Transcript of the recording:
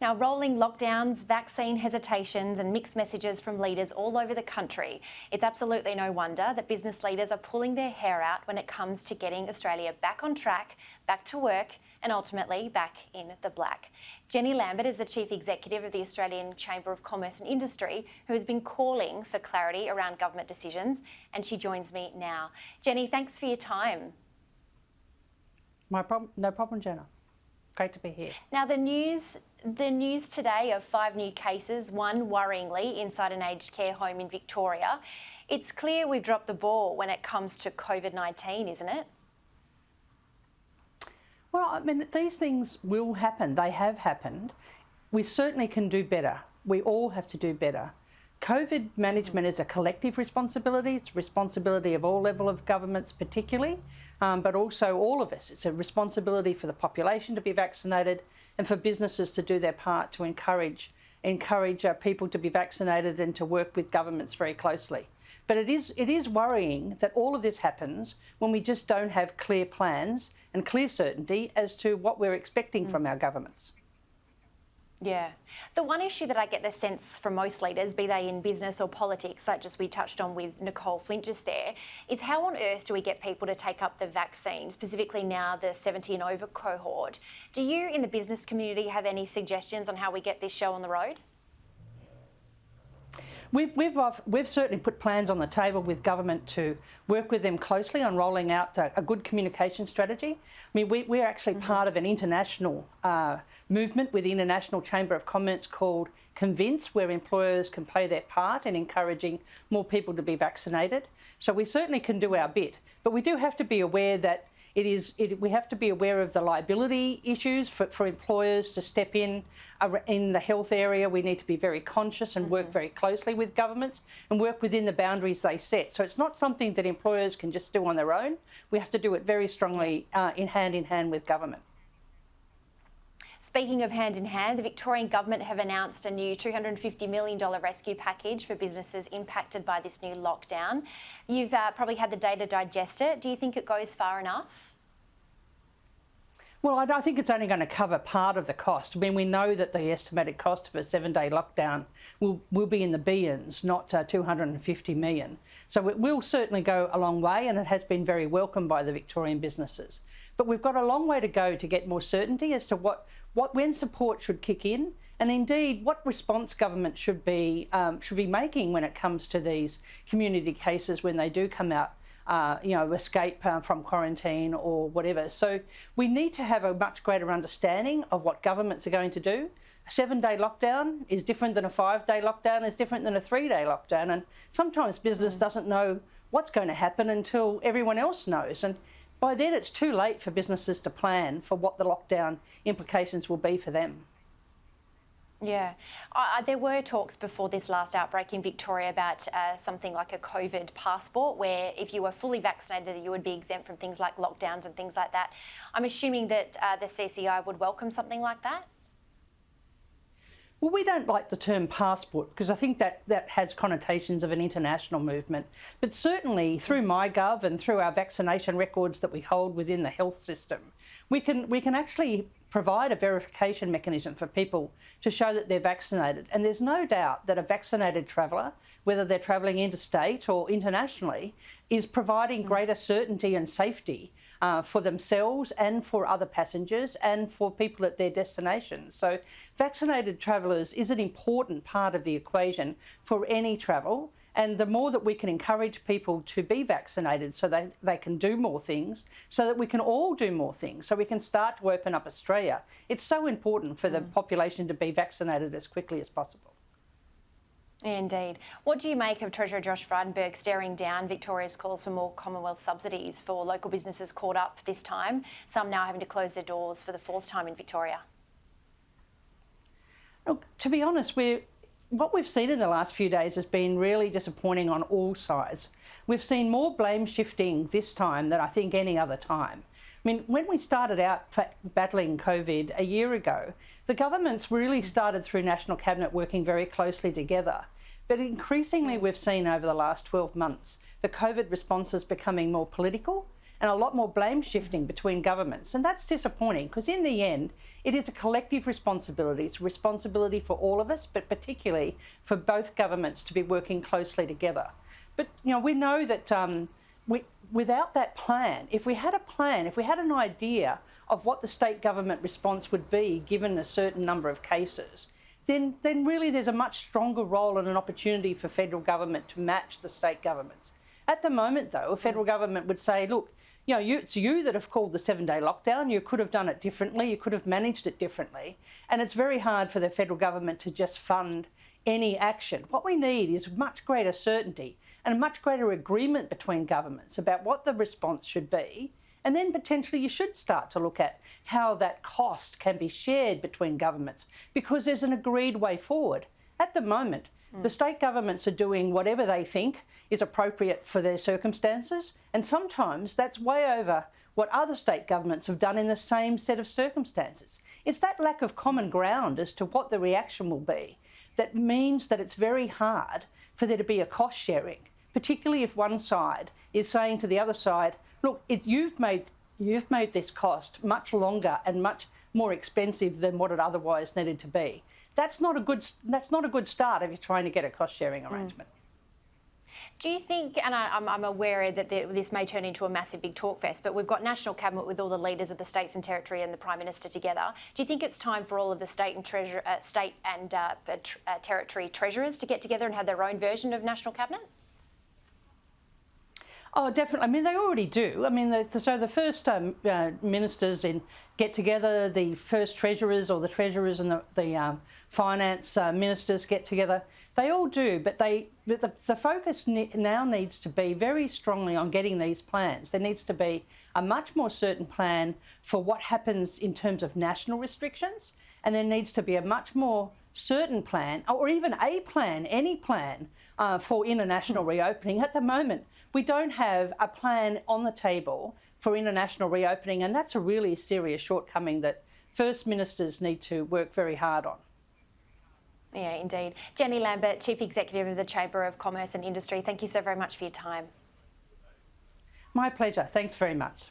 Now, rolling lockdowns, vaccine hesitations and mixed messages from leaders all over the country. It's absolutely no wonder that business leaders are pulling their hair out when it comes to getting Australia back on track, back to work and ultimately back in the black. Jenny Lambert is the Chief Executive of the Australian Chamber of Commerce and Industry, who has been calling for clarity around government decisions, and she joins me now. Jenny, thanks for your time. No problem, Jenna. Great to be here. Now, the news today of 5 new cases, one worryingly inside an aged care home in Victoria. It's clear we've dropped the ball when it comes to COVID-19, isn't it? Well, I mean, these things will happen. They have happened. We certainly can do better. We all have to do better. COVID management is a collective responsibility. It's a responsibility of all levels of governments particularly, but also all of us. It's a responsibility for the population to be vaccinated and for businesses to do their part to encourage people to be vaccinated and to work with governments very closely. But it is worrying that all of this happens when we just don't have clear plans and clear certainty as to what we're expecting from our governments. Yeah. The one issue that I get the sense from most leaders, be they in business or politics, such as we touched on with Nicole Flint just there, is how on earth do we get people to take up the vaccine, specifically now the 70 and over cohort? Do you in the business community have any suggestions on how we get this show on the road? We've certainly put plans on the table with government to work with them closely on rolling out a good communication strategy. I mean, we're actually part of an international movement with the International Chamber of Commerce called Convince, where employers can play their part in encouraging more people to be vaccinated. So we certainly can do our bit, but we do have to be aware that we have to be aware of the liability issues for employers to step in the health area. We need to be very conscious and work very closely with governments and work within the boundaries they set. So it's not something that employers can just do on their own. We have to do it very strongly in hand with government. Speaking of hand in hand, the Victorian government have announced a new $250 million rescue package for businesses impacted by this new lockdown. You've probably had the day to digest it. Do you think it goes far enough? Well, I think it's only going to cover part of the cost. I mean, we know that the estimated cost of a 7-day lockdown will be in the billions, not 250 million. So it will certainly go a long way, and it has been very welcomed by the Victorian businesses. But we've got a long way to go to get more certainty as to when support should kick in, and indeed what response government should be making when it comes to these community cases when they do come out, escape from quarantine or whatever. So we need to have a much greater understanding of what governments are going to do. A 7-day lockdown is different than a 5-day lockdown, is different than a 3-day lockdown, and sometimes business doesn't know what's going to happen until everyone else knows. And by then, it's too late for businesses to plan for what the lockdown implications will be for them. Yeah. There were talks before this last outbreak in Victoria about something like a COVID passport, where if you were fully vaccinated, you would be exempt from things like lockdowns and things like that. I'm assuming that the CCI would welcome something like that? Well, we don't like the term passport because I think that has connotations of an international movement. But certainly through MyGov and through our vaccination records that we hold within the health system, we can actually provide a verification mechanism for people to show that they're vaccinated. And there's no doubt that a vaccinated traveller, whether they're travelling interstate or internationally, is providing greater certainty and safety for themselves and for other passengers and for people at their destination. So vaccinated travellers is an important part of the equation for any travel. And the more that we can encourage people to be vaccinated so they can do more things, so that we can all do more things, so we can start to open up Australia. It's so important for the population to be vaccinated as quickly as possible. Indeed. What do you make of Treasurer Josh Frydenberg staring down Victoria's calls for more Commonwealth subsidies for local businesses caught up this time, some now having to close their doors for the 4th time in Victoria? Look, to be honest, what we've seen in the last few days has been really disappointing on all sides. We've seen more blame shifting this time than I think any other time. I mean, when we started out battling COVID a year ago, the governments really started through National Cabinet working very closely together. But increasingly we've seen over the last 12 months the COVID responses becoming more political and a lot more blame shifting between governments. And that's disappointing because in the end, it is a collective responsibility. It's a responsibility for all of us, but particularly for both governments to be working closely together. But, you know, we know that without that plan, if we had a plan, if we had an idea of what the state government response would be given a certain number of cases, then really there's a much stronger role and an opportunity for federal government to match the state governments. At the moment, though, a federal government would say, look, you know, it's you that have called the 7-day lockdown. You could have done it differently. You could have managed it differently. And it's very hard for the federal government to just fund any action. What we need is much greater certainty and a much greater agreement between governments about what the response should be. And then potentially you should start to look at how that cost can be shared between governments because there's an agreed way forward. At the moment, the state governments are doing whatever they think is appropriate for their circumstances, and sometimes that's way over what other state governments have done in the same set of circumstances. It's that lack of common ground as to what the reaction will be that means that it's very hard for there to be a cost sharing, particularly if one side is saying to the other side, look, you've made this cost much longer and much more expensive than what it otherwise needed to be. That's not a good start if you're trying to get a cost sharing arrangement. Do you think, and I'm aware that this may turn into a massive big talk fest, but we've got National Cabinet with all the leaders of the states and territory and the Prime Minister together. Do you think it's time for all of the state and territory treasurers to get together and have their own version of National Cabinet? Oh, definitely. I mean, they already do. I mean, so the first ministers get together, the first treasurers or the treasurers and the finance ministers get together. They all do, but the focus now needs to be very strongly on getting these plans. There needs to be a much more certain plan for what happens in terms of national restrictions, and there needs to be a much more certain plan, or even a plan, any plan for international reopening. At the moment, we don't have a plan on the table for international reopening, and that's a really serious shortcoming that First Ministers need to work very hard on. Yeah, indeed. Jenny Lambert, Chief Executive of the Chamber of Commerce and Industry, thank you so very much for your time. My pleasure. Thanks very much.